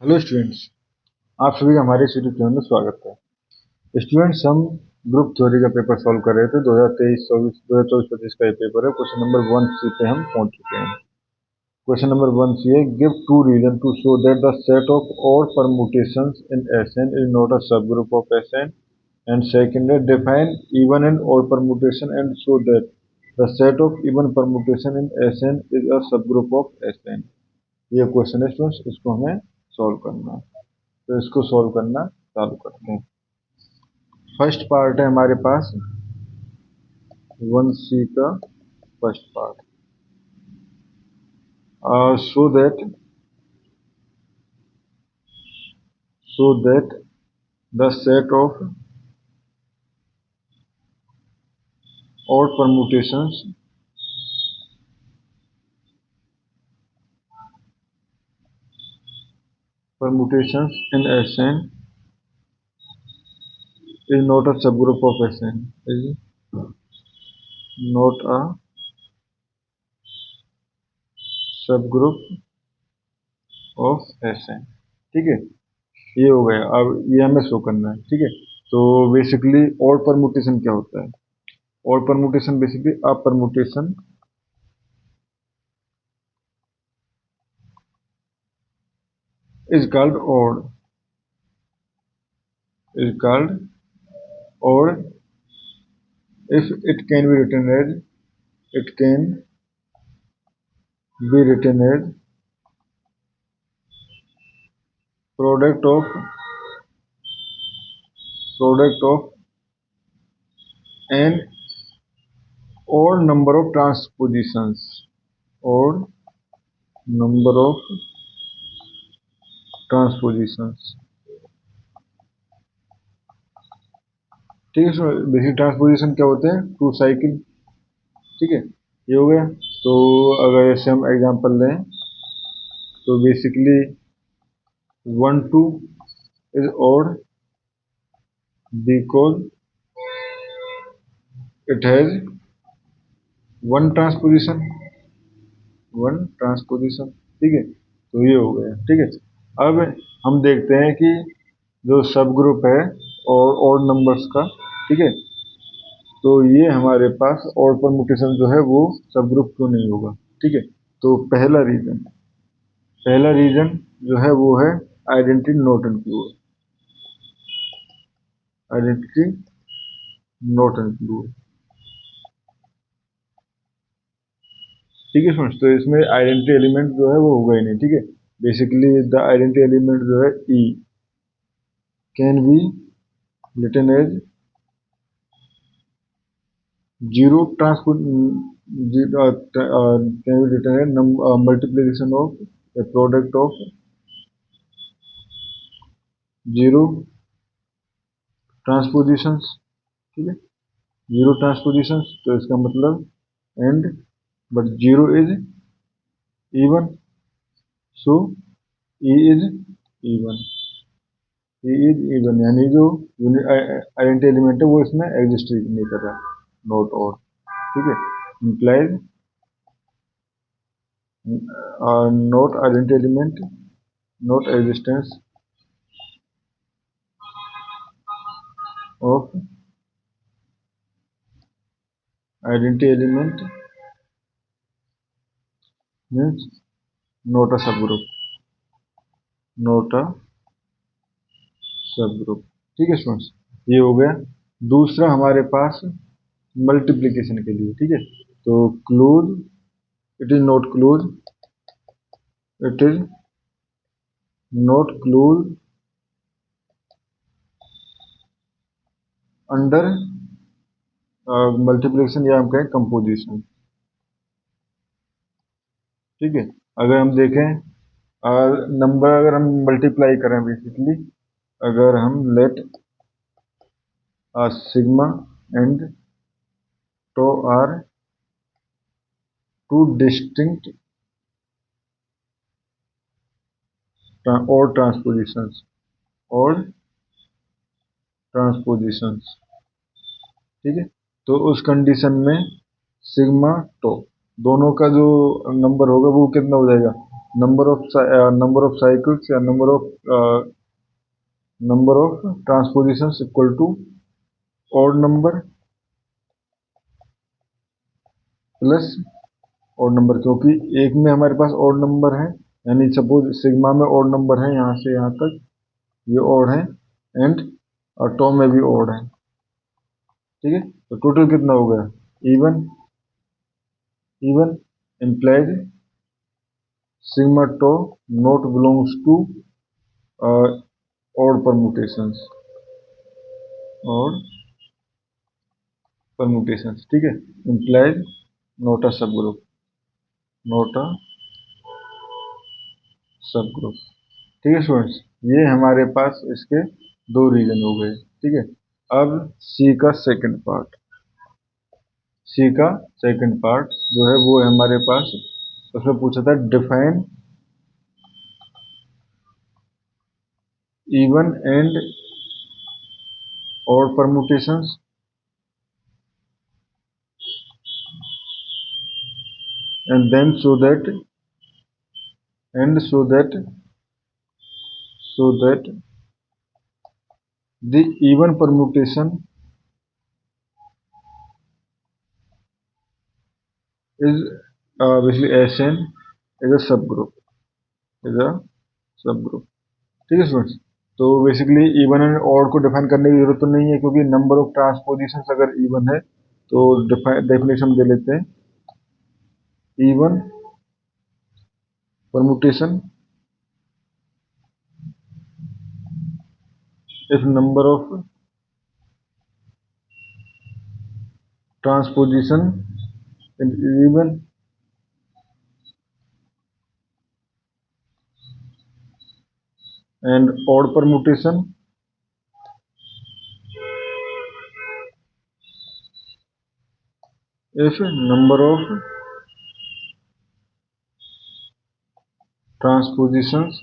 Hello students, आप सभी का हमारे इस यूट्यूब चैनल में स्वागत है। स्टूडेंट्स, हम ग्रुप थ्योरी का पेपर सॉल्व कर रहे थे। 2023-24 का ये पेपर है। क्वेश्चन नंबर 1C पे हम पहुंच चुके हैं। क्वेश्चन नंबर 1C है, give two reason to show that the set of odd permutations in Sn is not a sub group of Sn, and second है, define even and odd permutation and show that the set of even permutation in Sn is a sub group of Sn। ये question है students, इसको हमें solve करना है। तो इसको solve करना चालू करते हैं। फर्स्ट पार्ट है हमारे पास 1C का first part. So that the set of odd permutations in Sn is not a subgroup of Sn, is not a subgroup of Sn। ठीक है, ये हो गया। अब ये हमें शो करना है। ठीक है, तो बेसिकली ऑड परमुटेशन क्या होता है? Odd permutation basically a permutation is called odd if it can be written as product of an odd number of transpositions। ठीक है, बेसिक ट्रांसपोजिशन क्या होते हैं? Two cycle. ठीक है, ये हो गया। तो अगर ऐसे हम एग्जांपल लें तो basically 1 2 is odd because it has one transposition। ठीक है, तो ये हो गया। ठीक है, अब हम देखते हैं कि जो सब ग्रुप है और ऑड नंबर्स का, ठीक है, तो ये हमारे पास ऑड परमुटेशन जो है वो सब ग्रुप क्यों नहीं होगा? ठीक है, तो पहला रीजन जो है वो है identity not include. Identity not include. ठीक है फ्रेंड्स, तो इसमें आइडेंटिटी एलिमेंट जो है वो होगा ही नहीं। ठीक है, बेसिकली द आइडेंटिटी एलिमेंट जो है e can be written as zero transport can be written as multiplication of a product of zero transpositions. ठीक है, जीरो ट्रांसपोजिशंस, तो इसका मतलब and but zero is even, so e is even. यानी जो identity element है वो इसमें एग्जिस्ट नहीं कर रहा, नॉट और। ठीक है, implies not identity element, not existence of identity element means not a sub group, not a sub group. ठीक है स्टूडेंट्स, ये हो गया। दूसरा हमारे पास मल्टीप्लिकेशन के लिए। ठीक है, तो close, it is not close, it is not close under multiplication या हम कहें कंपोजिशन। ठीक है, अगर हम देखें नंबर अगर हम मल्टीप्लाई करें, बेसिकली अगर हम let sigma and tau are two distinct और ट्रांसपोजिशंस। ठीक है, तो उस कंडीशन में सिग्मा टो दोनों का जो नंबर होगा वो कितना हो जाएगा? number of cycles या number of transpositions equal to odd number plus odd number, क्योंकि एक में हमारे पास odd number है, यानी सपोज सिग्मा में odd number है यहाँ से यहाँ तक, ये odd है, एंड टॉ में भी odd है, ठीक है। तो टोटल कितना हो गया? Even implies sigma tau not belongs to odd permutations, ठीक है। implies not a subgroup, ठीक है स्टूडेंट्स। ये हमारे पास इसके दो रीजन हो गए, ठीक है। अब सी का सेकंड पार्ट जो है वो है हमारे पास, उसमें पूछा था define even and odd permutations and then so that the even permutation is basically Sn is a subgroup, ठीक है स्टूडेंट्स। तो बेसिकली इवन एंड ऑड को डिफाइन करने की जरूरत तो नहीं है, क्योंकि नंबर ऑफ ट्रांसपोजिशंस अगर इवन है तो डेफिनेशन दे लेते हैं, even permutation if number of transposition is even and odd permutation if number of transpositions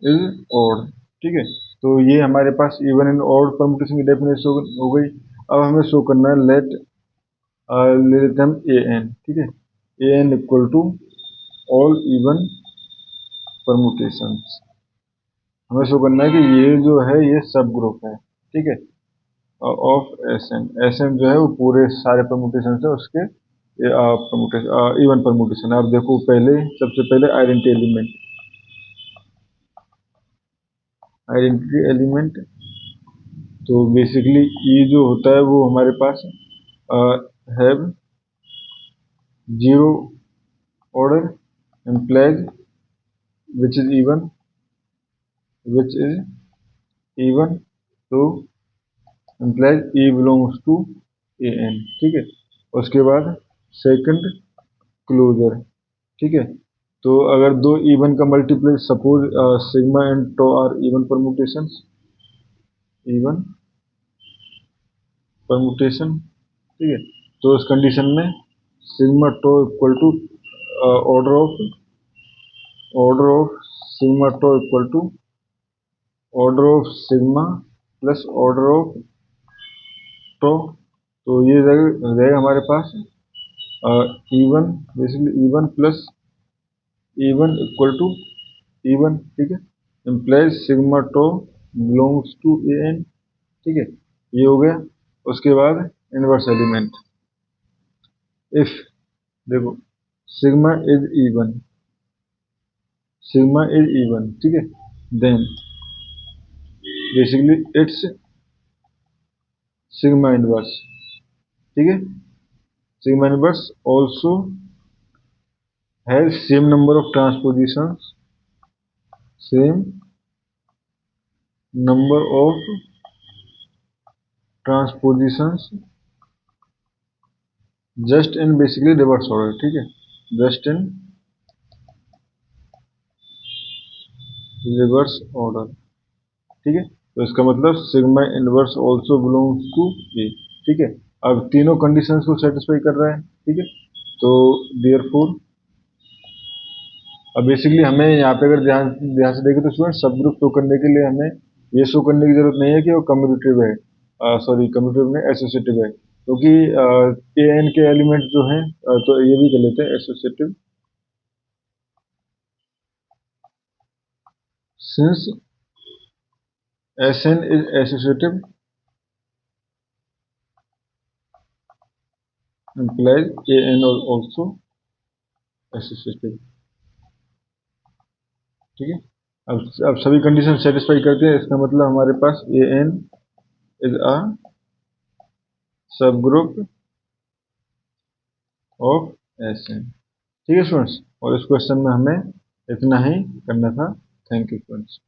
is odd, ठीक है। तो ये हमारे पास इवन एंड ऑड परमुटेशन की डेफिनेशन हो गई। अब हमें शो करना है ले लेते हम ए एन, ठीक है। A N equal to all even permutations. हमें शो करना है कि ये जो है ये सब ग्रुप है, ठीक है, ऑफ एस एन जो है वो पूरे सारे परमुटेशन है उसके इवन परमुटेशन। आप देखो पहले सबसे पहले आइडेंटिटी एलिमेंट, तो बेसिकली ई जो होता है वो हमारे पास have zero order implies which is even, तो implies E belongs to AN, ठीक है। उसके बाद सेकंड क्लोजर, ठीक है। तो अगर दो इवन का multiply, suppose sigma and tau are even permutation, ठीक है। तो उस कंडीशन में sigma tau equal to order of sigma tau equal to order of sigma plus order of tau. तो ये रहेगा हमारे पास even, basically even plus even equal to even, ठीक है। Implies sigma tau belongs to A N, ठीक है। ये हो गया। उसके बाद इनवर्स एलिमेंट, इफ देखो सिग्मा इज इवन, ठीक है, then basically it's sigma inverse, ठीक है। Sigma inverse also has same number of transpositions, just in basically reverse order, ठीक है, जस्ट इन रिवर्स ऑर्डर, ठीक है। तो इसका मतलब sigma inverse also belongs to A, ठीक है। अब तीनों कंडीशंस को सेटिस्फाई कर रहा है, ठीक है। तो देयरफॉर अब बेसिकली हमें यहाँ पे अगर ध्यान से देखें तो स्टूडेंट सब ग्रुप शो करने के लिए हमें ये शो करने की जरूरत नहीं है कि वो कम्यूटेटिव है, कम्यूटेटिव में एसोसिएटिव है, क्योंकि ए एन के एलिमेंट जो हैं तो ये भी कर लेते हैं associative, Since Sn is associative implies An also associative। ठीक है, अब सभी कंडीशन सेटिस्फाई करते हैं, इसका मतलब हमारे पास An is a sub group of Sn। ठीक है स्टूडेंट्स, और इस क्वेश्चन में हमें इतना ही करना था। Thank you students.